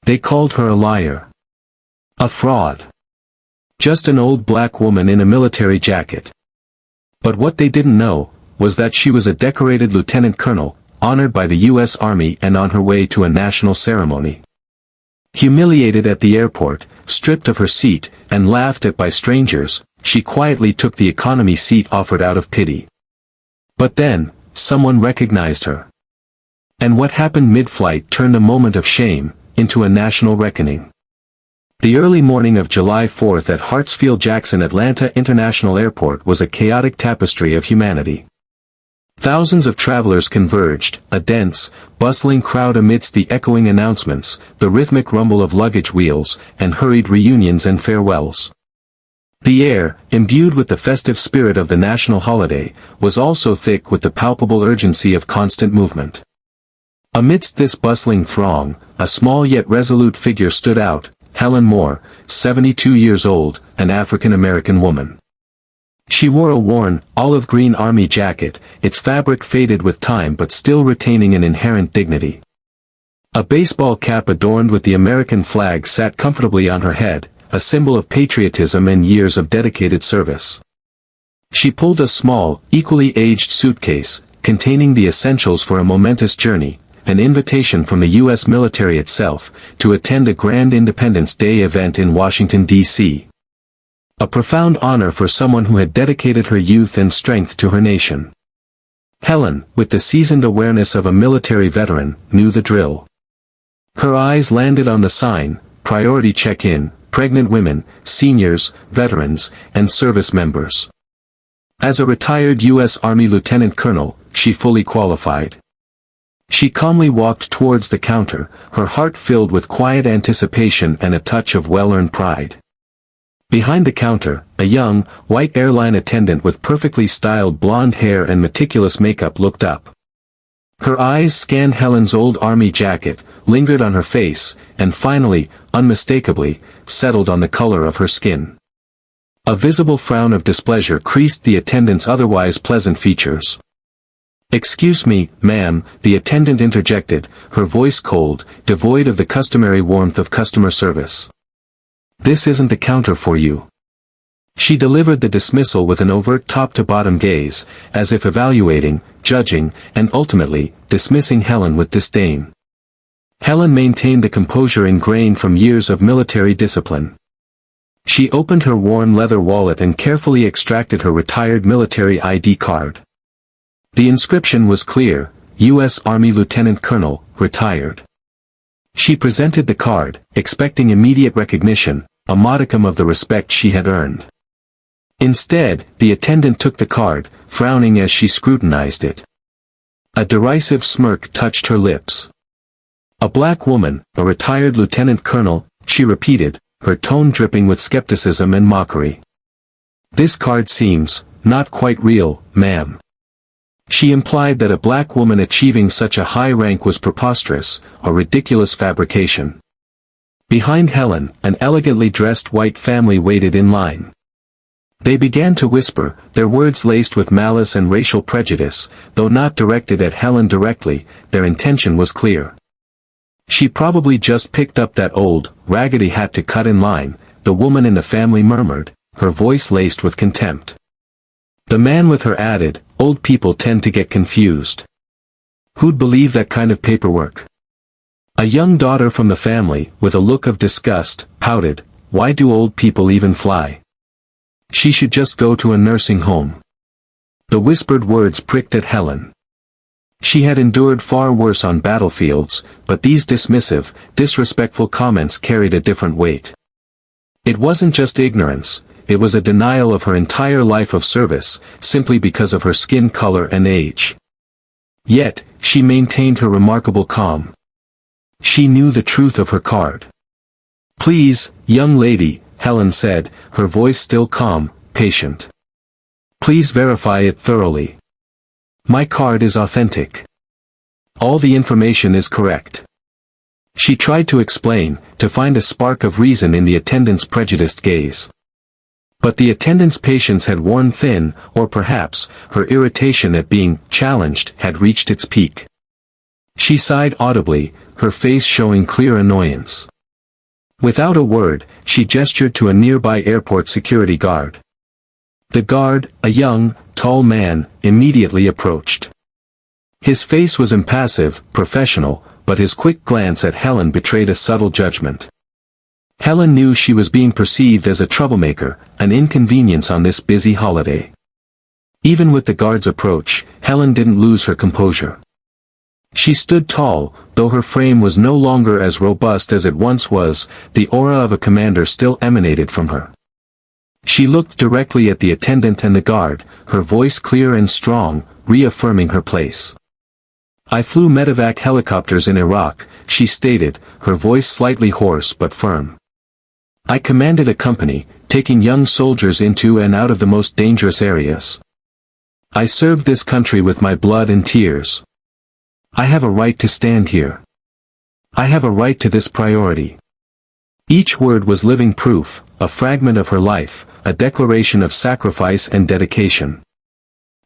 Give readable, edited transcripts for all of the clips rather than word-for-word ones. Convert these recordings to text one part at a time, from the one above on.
They called her a liar. A fraud. Just an old black woman in a military jacket. But what they didn't know was that she was a decorated lieutenant colonel, honored by the U.S. Army and on her way to a national ceremony. Humiliated at the airport, stripped of her seat, and laughed at by strangers, she quietly took the economy seat offered out of pity. But then, someone recognized her. And what happened mid-flight turned a moment of shame into a national reckoning. The early morning of July 4th at Hartsfield-Jackson Atlanta International Airport was a chaotic tapestry of humanity. Thousands of travelers converged, a dense, bustling crowd amidst the echoing announcements, the rhythmic rumble of luggage wheels, and hurried reunions and farewells. The air, imbued with the festive spirit of the national holiday, was also thick with the palpable urgency of constant movement. Amidst this bustling throng, a small yet resolute figure stood out, Helen Moore, 72 years old, an African-American woman. She wore a worn, olive-green army jacket, its fabric faded with time but still retaining an inherent dignity. A baseball cap adorned with the American flag sat comfortably on her head, a symbol of patriotism and years of dedicated service. She pulled a small, equally aged suitcase, containing the essentials for a momentous journey, an invitation from the U.S. military itself, to attend a grand Independence Day event in Washington, D.C. A profound honor for someone who had dedicated her youth and strength to her nation. Helen, with the seasoned awareness of a military veteran, knew the drill. Her eyes landed on the sign, Priority Check-In, Pregnant Women, Seniors, Veterans, and Service Members. As a retired U.S. Army Lieutenant Colonel, she fully qualified. She calmly walked towards the counter, her heart filled with quiet anticipation and a touch of well-earned pride. Behind the counter, a young, white airline attendant with perfectly styled blonde hair and meticulous makeup looked up. Her eyes scanned Helen's old army jacket, lingered on her face, and finally, unmistakably, settled on the color of her skin. A visible frown of displeasure creased the attendant's otherwise pleasant features. "Excuse me, ma'am," the attendant interjected, her voice cold, devoid of the customary warmth of customer service. "This isn't the counter for you." She delivered the dismissal with an overt top-to-bottom gaze, as if evaluating, judging, and ultimately, dismissing Helen with disdain. Helen maintained the composure ingrained from years of military discipline. She opened her worn leather wallet and carefully extracted her retired military ID card. The inscription was clear, U.S. Army Lieutenant Colonel, retired. She presented the card, expecting immediate recognition, a modicum of the respect she had earned. Instead, the attendant took the card, frowning as she scrutinized it. A derisive smirk touched her lips. "A black woman, a retired lieutenant colonel," she repeated, her tone dripping with skepticism and mockery. "This card seems, not quite real, ma'am." She implied that a black woman achieving such a high rank was preposterous, a ridiculous fabrication. Behind Helen, an elegantly dressed white family waited in line. They began to whisper, their words laced with malice and racial prejudice, though not directed at Helen directly, their intention was clear. "She probably just picked up that old, raggedy hat to cut in line," the woman in the family murmured, her voice laced with contempt. The man with her added, "Old people tend to get confused. Who'd believe that kind of paperwork?" A young daughter from the family, with a look of disgust, pouted, "Why do old people even fly? She should just go to a nursing home." The whispered words pricked at Helen. She had endured far worse on battlefields, but these dismissive, disrespectful comments carried a different weight. It wasn't just ignorance, it was a denial of her entire life of service, simply because of her skin color and age. Yet, she maintained her remarkable calm. She knew the truth of her card. "Please, young lady," Helen said, her voice still calm, patient. "Please verify it thoroughly. My card is authentic. All the information is correct." She tried to explain, to find a spark of reason in the attendant's prejudiced gaze. But the attendant's patience had worn thin, or perhaps, her irritation at being challenged had reached its peak. She sighed audibly, her face showing clear annoyance. Without a word, she gestured to a nearby airport security guard. The guard, a young, tall man, immediately approached. His face was impassive, professional, but his quick glance at Helen betrayed a subtle judgment. Helen knew she was being perceived as a troublemaker, an inconvenience on this busy holiday. Even with the guard's approach, Helen didn't lose her composure. She stood tall, though her frame was no longer as robust as it once was, the aura of a commander still emanated from her. She looked directly at the attendant and the guard, her voice clear and strong, reaffirming her place. "I flew medevac helicopters in Iraq," she stated, her voice slightly hoarse but firm. "I commanded a company, taking young soldiers into and out of the most dangerous areas. I served this country with my blood and tears. I have a right to stand here. I have a right to this priority." Each word was living proof, a fragment of her life, a declaration of sacrifice and dedication.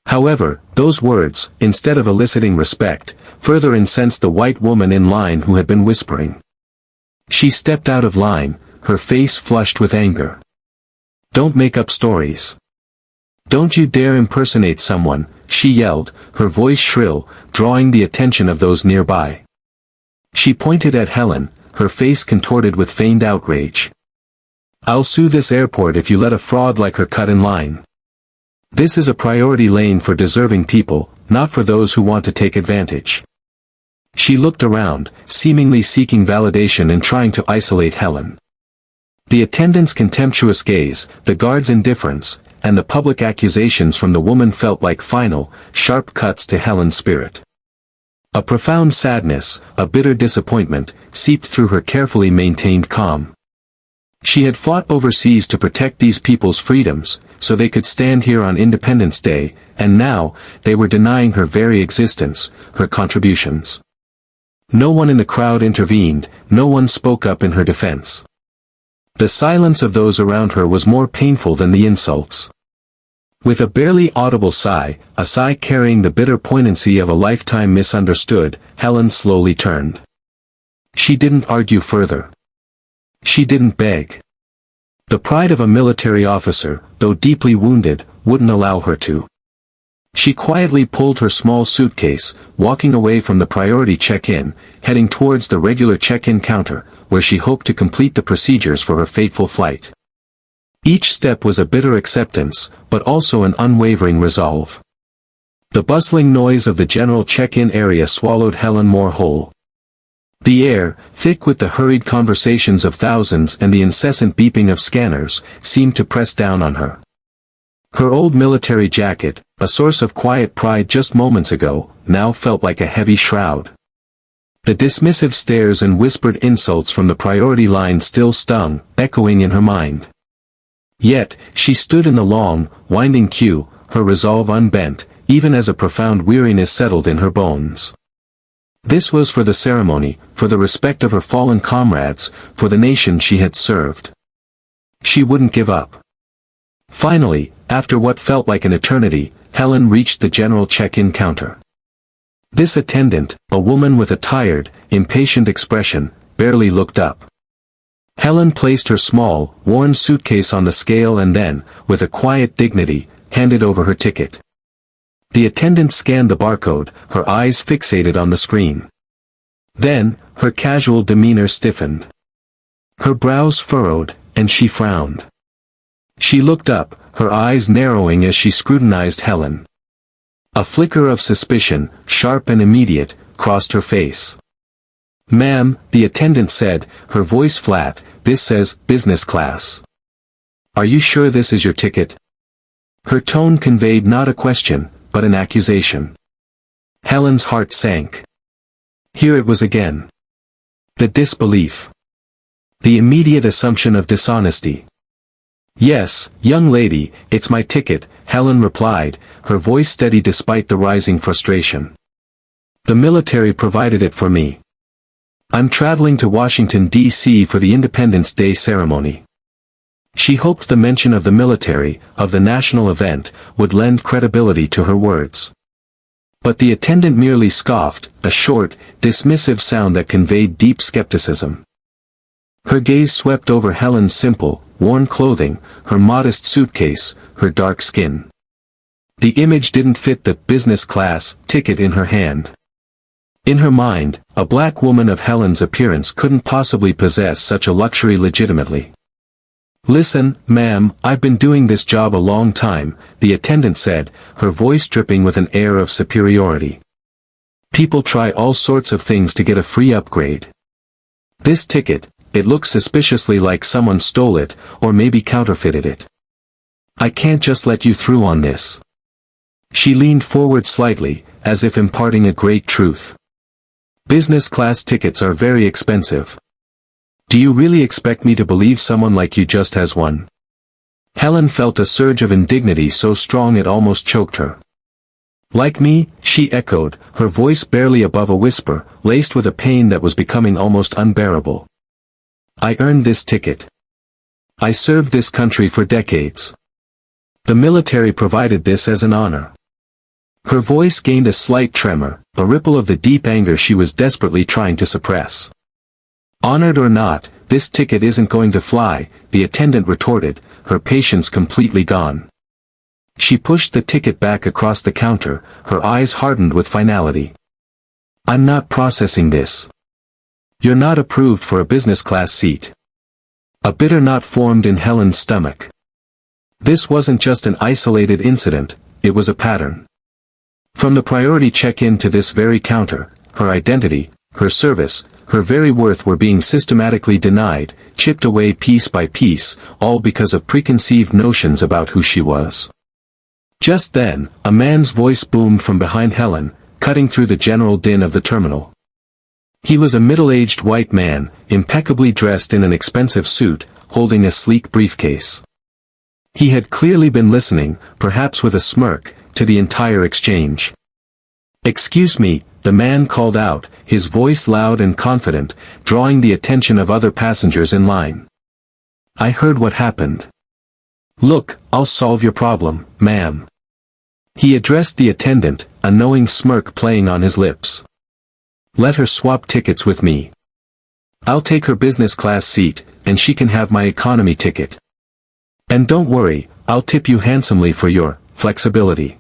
However, those words, instead of eliciting respect, further incensed the white woman in line who had been whispering. She stepped out of line, her face flushed with anger. "Don't make up stories. Don't you dare impersonate someone," she yelled, her voice shrill, drawing the attention of those nearby. She pointed at Helen, her face contorted with feigned outrage. "I'll sue this airport if you let a fraud like her cut in line. This is a priority lane for deserving people, not for those who want to take advantage." She looked around, seemingly seeking validation and trying to isolate Helen. The attendant's contemptuous gaze, the guard's indifference, and the public accusations from the woman felt like final, sharp cuts to Helen's spirit. A profound sadness, a bitter disappointment, seeped through her carefully maintained calm. She had fought overseas to protect these people's freedoms, so they could stand here on Independence Day, and now, they were denying her very existence, her contributions. No one in the crowd intervened, no one spoke up in her defense. The silence of those around her was more painful than the insults. With a barely audible sigh, a sigh carrying the bitter poignancy of a lifetime misunderstood, Helen slowly turned. She didn't argue further. She didn't beg. The pride of a military officer, though deeply wounded, wouldn't allow her to. She quietly pulled her small suitcase, walking away from the priority check-in, heading towards the regular check-in counter, where she hoped to complete the procedures for her fateful flight. Each step was a bitter acceptance, but also an unwavering resolve. The bustling noise of the general check-in area swallowed Helen more whole. The air, thick with the hurried conversations of thousands and the incessant beeping of scanners, seemed to press down on her. Her old military jacket, a source of quiet pride just moments ago, now felt like a heavy shroud. The dismissive stares and whispered insults from the priority line still stung, echoing in her mind. Yet, she stood in the long, winding queue, her resolve unbent, even as a profound weariness settled in her bones. This was for the ceremony, for the respect of her fallen comrades, for the nation she had served. She wouldn't give up. Finally, after what felt like an eternity, Helen reached the general check-in counter. This attendant, a woman with a tired, impatient expression, barely looked up. Helen placed her small, worn suitcase on the scale and then, with a quiet dignity, handed over her ticket. The attendant scanned the barcode, her eyes fixated on the screen. Then, her casual demeanor stiffened. Her brows furrowed, and she frowned. She looked up, her eyes narrowing as she scrutinized Helen. A flicker of suspicion, sharp and immediate, crossed her face. "Ma'am," the attendant said, her voice flat, "this says, business class. Are you sure this is your ticket?" Her tone conveyed not a question, but an accusation. Helen's heart sank. Here it was again. The disbelief. The immediate assumption of dishonesty. "Yes, young lady, it's my ticket," Helen replied, her voice steady despite the rising frustration. "The military provided it for me. I'm traveling to Washington, D.C. for the Independence Day ceremony." She hoped the mention of the military, of the national event, would lend credibility to her words. But the attendant merely scoffed, a short, dismissive sound that conveyed deep skepticism. Her gaze swept over Helen's simple, worn clothing, her modest suitcase, her dark skin. The image didn't fit the business class ticket in her hand. In her mind, a black woman of Helen's appearance couldn't possibly possess such a luxury legitimately. "Listen, ma'am, I've been doing this job a long time," the attendant said, her voice dripping with an air of superiority. "People try all sorts of things to get a free upgrade. This ticket, it looks suspiciously like someone stole it, or maybe counterfeited it. I can't just let you through on this." She leaned forward slightly, as if imparting a great truth. "Business class tickets are very expensive. Do you really expect me to believe someone like you just has one?" Helen felt a surge of indignity so strong it almost choked her. "Like me?" she echoed, her voice barely above a whisper, laced with a pain that was becoming almost unbearable. "I earned this ticket. I served this country for decades. The military provided this as an honor." Her voice gained a slight tremor, a ripple of the deep anger she was desperately trying to suppress. "Honored or not, this ticket isn't going to fly," the attendant retorted, her patience completely gone. She pushed the ticket back across the counter, her eyes hardened with finality. "I'm not processing this. You're not approved for a business class seat." A bitter knot formed in Helen's stomach. This wasn't just an isolated incident, it was a pattern. From the priority check-in to this very counter, her identity, her service, her very worth were being systematically denied, chipped away piece by piece, all because of preconceived notions about who she was. Just then, a man's voice boomed from behind Helen, cutting through the general din of the terminal. He was a middle-aged white man, impeccably dressed in an expensive suit, holding a sleek briefcase. He had clearly been listening, perhaps with a smirk, to the entire exchange. "Excuse me," the man called out, his voice loud and confident, drawing the attention of other passengers in line. "I heard what happened. Look, I'll solve your problem, ma'am." He addressed the attendant, a knowing smirk playing on his lips. "Let her swap tickets with me. I'll take her business class seat, and she can have my economy ticket. And don't worry, I'll tip you handsomely for your flexibility."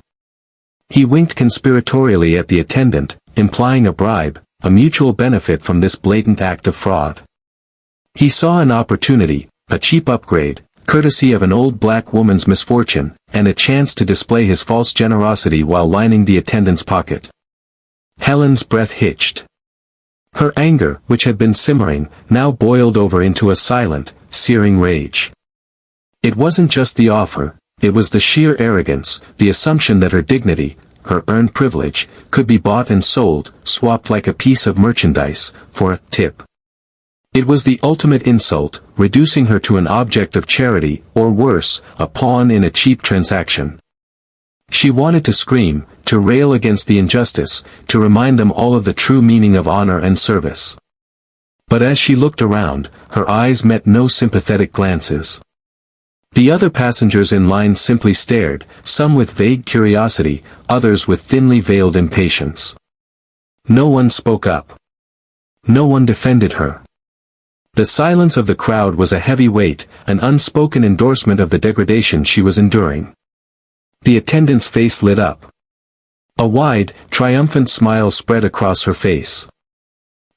He winked conspiratorially at the attendant, implying a bribe, a mutual benefit from this blatant act of fraud. He saw an opportunity, a cheap upgrade, courtesy of an old black woman's misfortune, and a chance to display his false generosity while lining the attendant's pocket. Helen's breath hitched. Her anger, which had been simmering, now boiled over into a silent, searing rage. It wasn't just the offer, it was the sheer arrogance, the assumption that her dignity, her earned privilege, could be bought and sold, swapped like a piece of merchandise, for a tip. It was the ultimate insult, reducing her to an object of charity, or worse, a pawn in a cheap transaction. She wanted to scream, to rail against the injustice, to remind them all of the true meaning of honor and service. But as she looked around, her eyes met no sympathetic glances. The other passengers in line simply stared, some with vague curiosity, others with thinly veiled impatience. No one spoke up. No one defended her. The silence of the crowd was a heavy weight, an unspoken endorsement of the degradation she was enduring. The attendant's face lit up. A wide, triumphant smile spread across her face.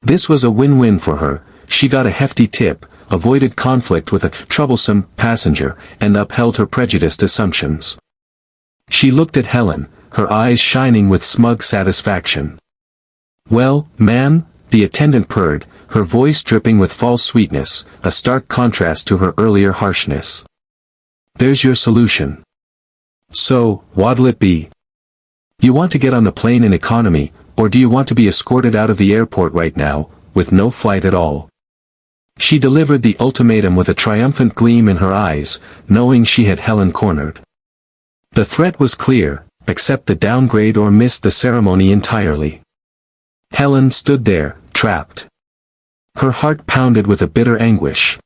This was a win-win for her. She got a hefty tip, avoided conflict with a troublesome passenger, and upheld her prejudiced assumptions. She looked at Helen, her eyes shining with smug satisfaction. "Well, ma'am," the attendant purred, her voice dripping with false sweetness, a stark contrast to her earlier harshness. "There's your solution. So, what'll it be? You want to get on the plane in economy, or do you want to be escorted out of the airport right now, with no flight at all?" She delivered the ultimatum with a triumphant gleam in her eyes, knowing she had Helen cornered. The threat was clear: accept the downgrade or miss the ceremony entirely. Helen stood there, trapped. Her heart pounded with a bitter anguish.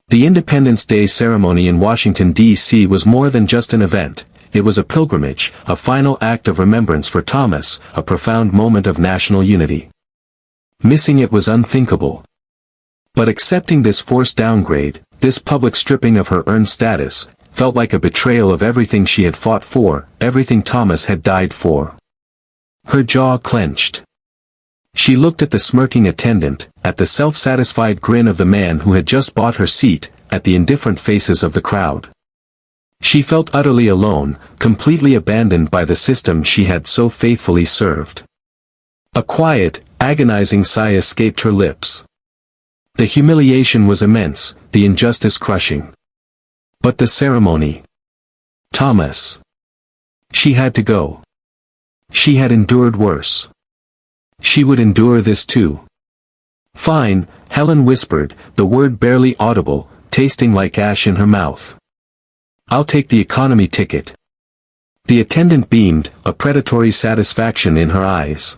The Independence Day ceremony in Washington, D.C. was more than just an event. It was a pilgrimage, a final act of remembrance for Thomas, a profound moment of national unity. Missing it was unthinkable. But accepting this forced downgrade, this public stripping of her earned status, felt like a betrayal of everything she had fought for, everything Thomas had died for. Her jaw clenched. She looked at the smirking attendant, at the self-satisfied grin of the man who had just bought her seat, at the indifferent faces of the crowd. She felt utterly alone, completely abandoned by the system she had so faithfully served. A quiet, agonizing sigh escaped her lips. The humiliation was immense, the injustice crushing. But the ceremony. Thomas. She had to go. She had endured worse. She would endure this too. Fine, Helen whispered, the word barely audible, tasting like ash in her mouth. I'll take the economy ticket. The attendant beamed, a predatory satisfaction in her eyes.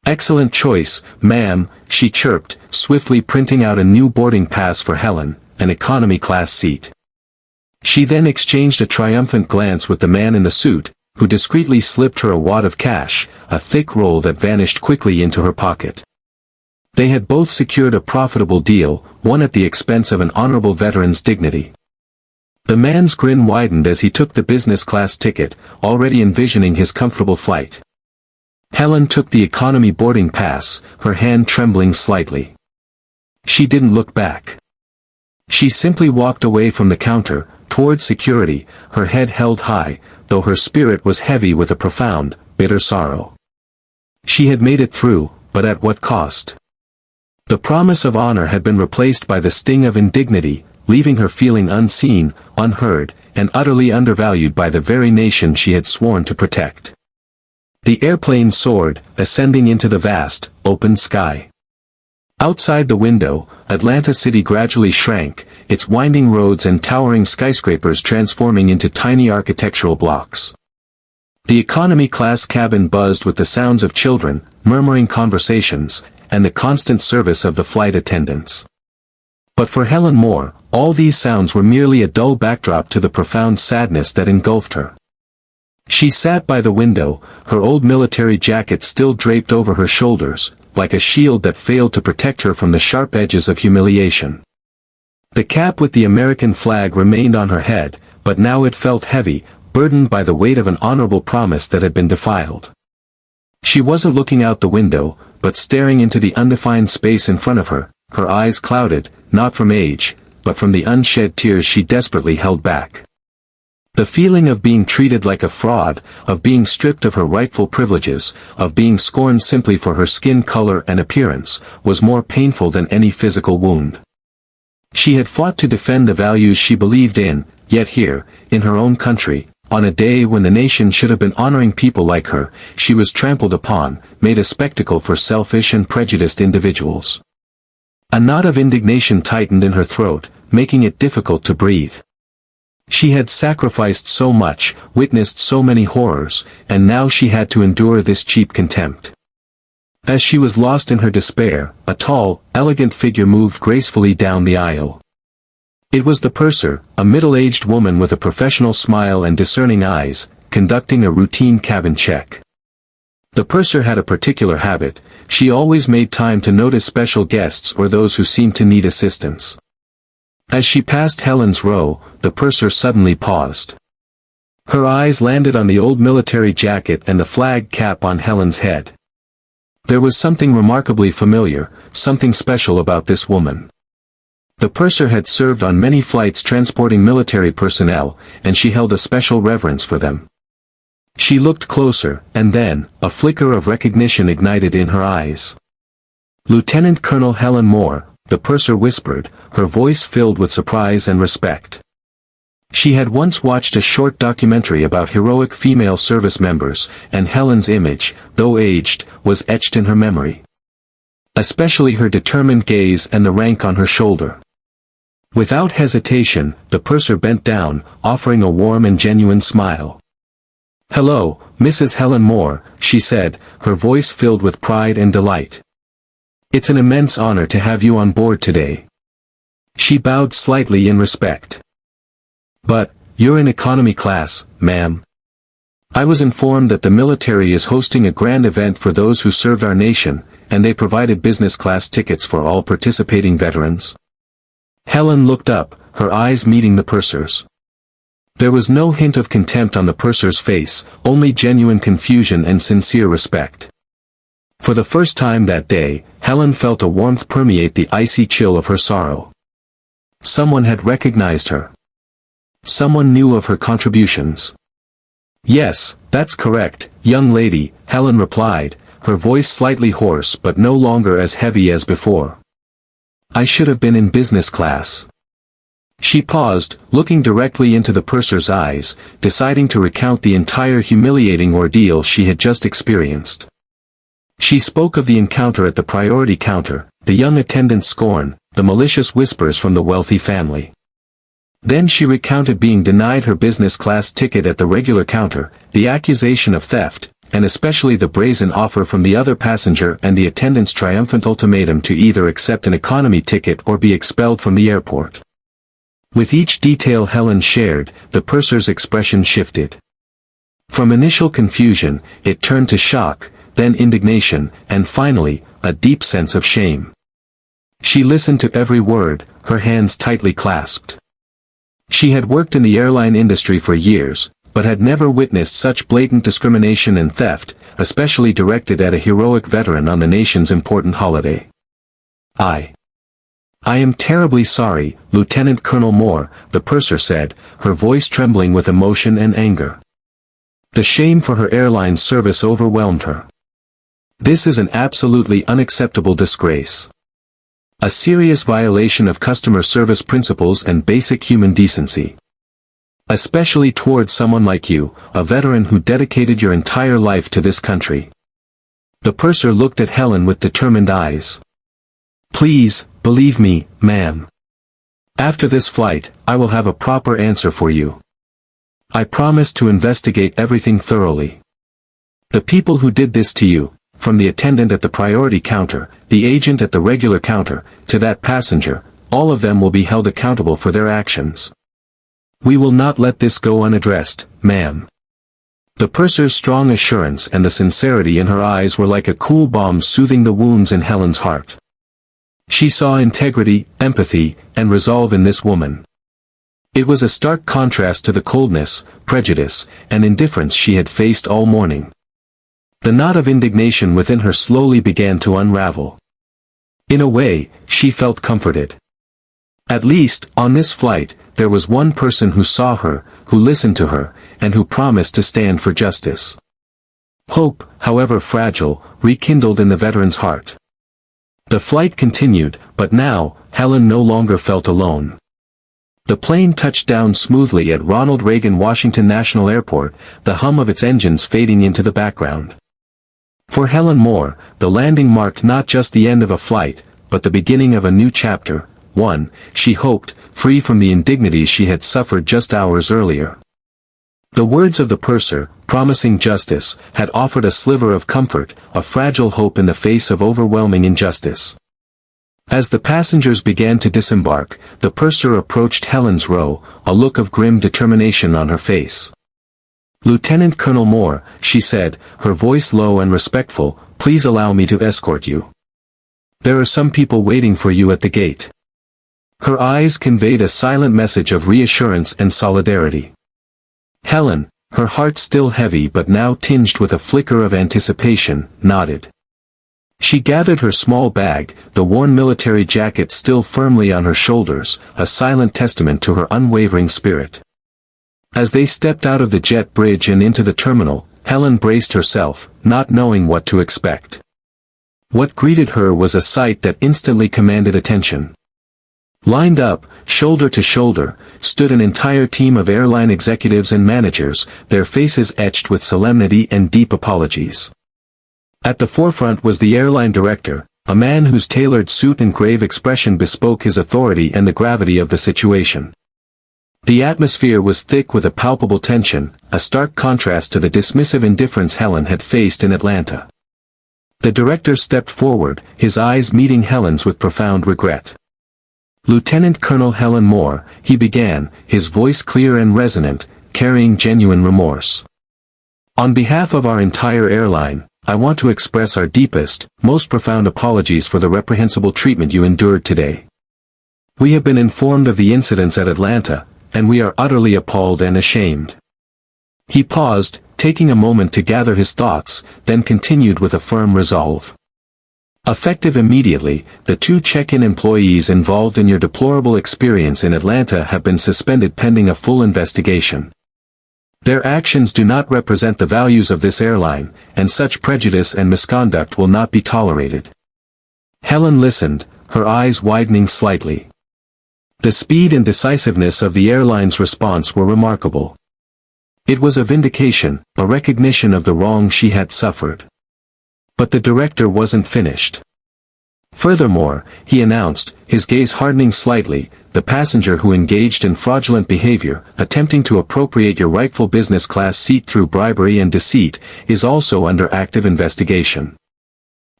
Excellent choice, ma'am, she chirped, swiftly printing out a new boarding pass for Helen, an economy class seat. She then exchanged a triumphant glance with the man in the suit, who discreetly slipped her a wad of cash, a thick roll that vanished quickly into her pocket. They had both secured a profitable deal, one at the expense of an honorable veteran's dignity. The man's grin widened as he took the business class ticket, already envisioning his comfortable flight. Helen took the economy boarding pass, her hand trembling slightly. She didn't look back. She simply walked away from the counter, toward security, her head held high, though her spirit was heavy with a profound, bitter sorrow. She had made it through, but at what cost? The promise of honor had been replaced by the sting of indignity, leaving her feeling unseen, unheard, and utterly undervalued by the very nation she had sworn to protect. The airplane soared, ascending into the vast, open sky. Outside the window, Atlanta City gradually shrank, its winding roads and towering skyscrapers transforming into tiny architectural blocks. The economy class cabin buzzed with the sounds of children, murmuring conversations, and the constant service of the flight attendants. But for Helen Moore, all these sounds were merely a dull backdrop to the profound sadness that engulfed her. She sat by the window, her old military jacket still draped over her shoulders, like a shield that failed to protect her from the sharp edges of humiliation. The cap with the American flag remained on her head, but now it felt heavy, burdened by the weight of an honorable promise that had been defiled. She wasn't looking out the window, but staring into the undefined space in front of her, her eyes clouded, not from age, but from the unshed tears she desperately held back. The feeling of being treated like a fraud, of being stripped of her rightful privileges, of being scorned simply for her skin color and appearance, was more painful than any physical wound. She had fought to defend the values she believed in, yet here, in her own country, on a day when the nation should have been honoring people like her, she was trampled upon, made a spectacle for selfish and prejudiced individuals. A knot of indignation tightened in her throat, making it difficult to breathe. She had sacrificed so much, witnessed so many horrors, and now she had to endure this cheap contempt. As she was lost in her despair, a tall, elegant figure moved gracefully down the aisle. It was the purser, a middle-aged woman with a professional smile and discerning eyes, conducting a routine cabin check. The purser had a particular habit, she always made time to notice special guests or those who seemed to need assistance. As she passed Helen's row, the purser suddenly paused. Her eyes landed on the old military jacket and the flag cap on Helen's head. There was something remarkably familiar, something special about this woman. The purser had served on many flights transporting military personnel, and she held a special reverence for them. She looked closer, and then, a flicker of recognition ignited in her eyes. Lieutenant Colonel Helen Moore, the purser whispered, her voice filled with surprise and respect. She had once watched a short documentary about heroic female service members, and Helen's image, though aged, was etched in her memory. Especially her determined gaze and the rank on her shoulder. Without hesitation, the purser bent down, offering a warm and genuine smile. "Hello, Mrs. Helen Moore," she said, her voice filled with pride and delight. "It's an immense honor to have you on board today." She bowed slightly in respect. "But, you're in economy class, ma'am." I was informed that the military is hosting a grand event for those who served our nation, and they provided business class tickets for all participating veterans. Helen looked up, her eyes meeting the purser's. There was no hint of contempt on the purser's face, only genuine confusion and sincere respect. For the first time that day, Helen felt a warmth permeate the icy chill of her sorrow. Someone had recognized her. Someone knew of her contributions. "Yes, that's correct, young lady," Helen replied, her voice slightly hoarse but no longer as heavy as before. "I should have been in business class." She paused, looking directly into the purser's eyes, deciding to recount the entire humiliating ordeal she had just experienced. She spoke of the encounter at the priority counter, the young attendant's scorn, the malicious whispers from the wealthy family. Then she recounted being denied her business class ticket at the regular counter, the accusation of theft, and especially the brazen offer from the other passenger and the attendant's triumphant ultimatum to either accept an economy ticket or be expelled from the airport. With each detail Helen shared, the purser's expression shifted. From initial confusion, it turned to shock, then indignation, and finally, a deep sense of shame. She listened to every word, her hands tightly clasped. She had worked in the airline industry for years, but had never witnessed such blatant discrimination and theft, especially directed at a heroic veteran on the nation's important holiday. I am terribly sorry, Lieutenant Colonel Moore, the purser said, her voice trembling with emotion and anger. The shame for her airline service overwhelmed her. This is an absolutely unacceptable disgrace. A serious violation of customer service principles and basic human decency. Especially towards someone like you, a veteran who dedicated your entire life to this country. The purser looked at Helen with determined eyes. "Please, believe me, ma'am. After this flight, I will have a proper answer for you. I promise to investigate everything thoroughly. The people who did this to you, from the attendant at the priority counter, the agent at the regular counter, to that passenger, all of them will be held accountable for their actions. We will not let this go unaddressed, ma'am." The purser's strong assurance and the sincerity in her eyes were like a cool balm soothing the wounds in Helen's heart. She saw integrity, empathy, and resolve in this woman. It was a stark contrast to the coldness, prejudice, and indifference she had faced all morning. The knot of indignation within her slowly began to unravel. In a way, she felt comforted. At least, on this flight, there was one person who saw her, who listened to her, and who promised to stand for justice. Hope, however fragile, rekindled in the veteran's heart. The flight continued, but now, Helen no longer felt alone. The plane touched down smoothly at Ronald Reagan Washington National Airport, the hum of its engines fading into the background. For Helen Moore, the landing marked not just the end of a flight, but the beginning of a new chapter, one, she hoped, free from the indignities she had suffered just hours earlier. The words of the purser, promising justice, had offered a sliver of comfort, a fragile hope in the face of overwhelming injustice. As the passengers began to disembark, the purser approached Helen's row, a look of grim determination on her face. "Lieutenant Colonel Moore," she said, her voice low and respectful, "please allow me to escort you. There are some people waiting for you at the gate." Her eyes conveyed a silent message of reassurance and solidarity. Helen, her heart still heavy but now tinged with a flicker of anticipation, nodded. She gathered her small bag, the worn military jacket still firmly on her shoulders, a silent testament to her unwavering spirit. As they stepped out of the jet bridge and into the terminal, Helen braced herself, not knowing what to expect. What greeted her was a sight that instantly commanded attention. Lined up, shoulder to shoulder, stood an entire team of airline executives and managers, their faces etched with solemnity and deep apologies. At the forefront was the airline director, a man whose tailored suit and grave expression bespoke his authority and the gravity of the situation. The atmosphere was thick with a palpable tension, a stark contrast to the dismissive indifference Helen had faced in Atlanta. The director stepped forward, his eyes meeting Helen's with profound regret. "Lieutenant Colonel Helen Moore," he began, his voice clear and resonant, carrying genuine remorse. On behalf of our entire airline, I want to express our deepest, most profound apologies for the reprehensible treatment you endured today. We have been informed of the incidents at Atlanta, and we are utterly appalled and ashamed. He paused, taking a moment to gather his thoughts, then continued with a firm resolve. Effective immediately, the 2 check-in employees involved in your deplorable experience in Atlanta have been suspended pending a full investigation. Their actions do not represent the values of this airline, and such prejudice and misconduct will not be tolerated. Helen listened, her eyes widening slightly. The speed and decisiveness of the airline's response were remarkable. It was a vindication, a recognition of the wrong she had suffered. But the director wasn't finished. Furthermore, he announced, his gaze hardening slightly, the passenger who engaged in fraudulent behavior, attempting to appropriate your rightful business class seat through bribery and deceit, is also under active investigation.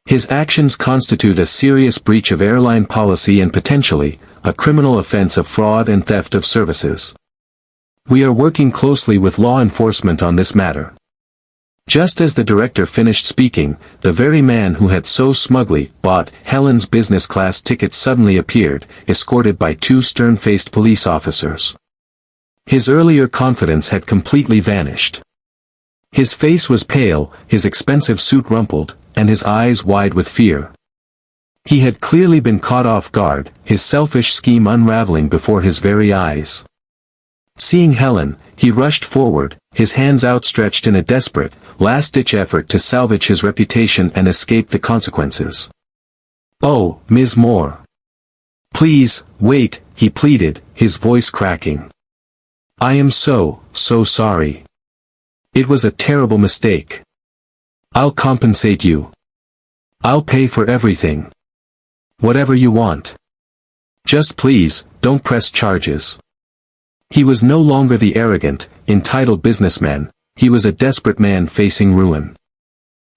His actions constitute a serious breach of airline policy and potentially, a criminal offense of fraud and theft of services. We are working closely with law enforcement on this matter. Just as the director finished speaking, the very man who had so smugly bought Helen's business class ticket suddenly appeared, escorted by 2 stern-faced police officers. His earlier confidence had completely vanished. His face was pale, his expensive suit rumpled, and his eyes wide with fear. He had clearly been caught off guard, his selfish scheme unraveling before his very eyes. Seeing Helen, he rushed forward, his hands outstretched in a desperate, last-ditch effort to salvage his reputation and escape the consequences. "Oh, Ms. Moore. Please, wait," he pleaded, his voice cracking. "I am so sorry. It was a terrible mistake. I'll compensate you. I'll pay for everything. Whatever you want. Just please, don't press charges." He was no longer the arrogant, entitled businessman, he was a desperate man facing ruin.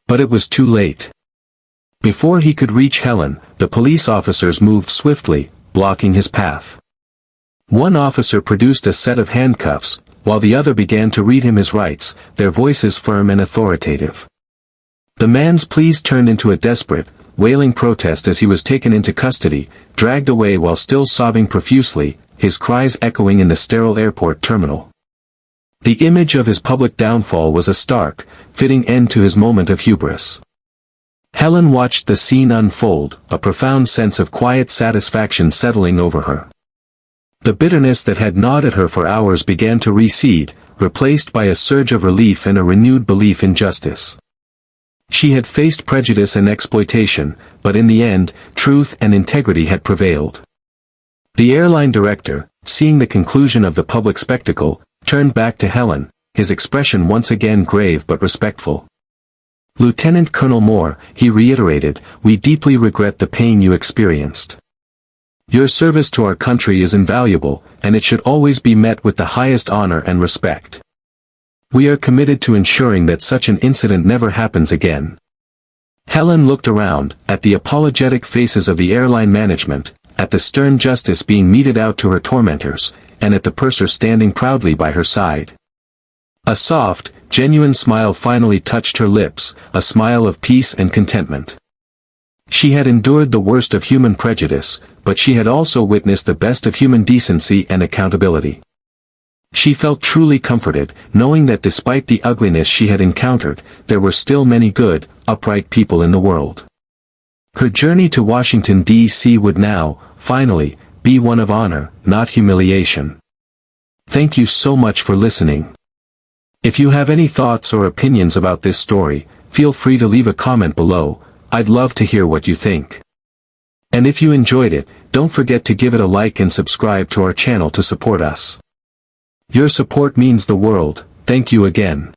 But it was too late. Before he could reach Helen, the police officers moved swiftly, blocking his path. One officer produced a set of handcuffs, while the other began to read him his rights, their voices firm and authoritative. The man's pleas turned into a desperate, wailing protest as he was taken into custody, dragged away while still sobbing profusely, his cries echoing in the sterile airport terminal. The image of his public downfall was a stark, fitting end to his moment of hubris. Helen watched the scene unfold, a profound sense of quiet satisfaction settling over her. The bitterness that had gnawed at her for hours began to recede, replaced by a surge of relief and a renewed belief in justice. She had faced prejudice and exploitation, but in the end, truth and integrity had prevailed. The airline director, seeing the conclusion of the public spectacle, turned back to Helen, his expression once again grave but respectful. "Lieutenant Colonel Moore," he reiterated, "we deeply regret the pain you experienced. Your service to our country is invaluable, and it should always be met with the highest honor and respect. We are committed to ensuring that such an incident never happens again." Helen looked around, at the apologetic faces of the airline management, at the stern justice being meted out to her tormentors, and at the purser standing proudly by her side. A soft, genuine smile finally touched her lips, a smile of peace and contentment. She had endured the worst of human prejudice, but she had also witnessed the best of human decency and accountability. She felt truly comforted, knowing that despite the ugliness she had encountered, there were still many good, upright people in the world. Her journey to Washington, D.C. would now, finally, be one of honor, not humiliation. Thank you so much for listening. If you have any thoughts or opinions about this story, feel free to leave a comment below, I'd love to hear what you think. And if you enjoyed it, don't forget to give it a like and subscribe to our channel to support us. Your support means the world, thank you again.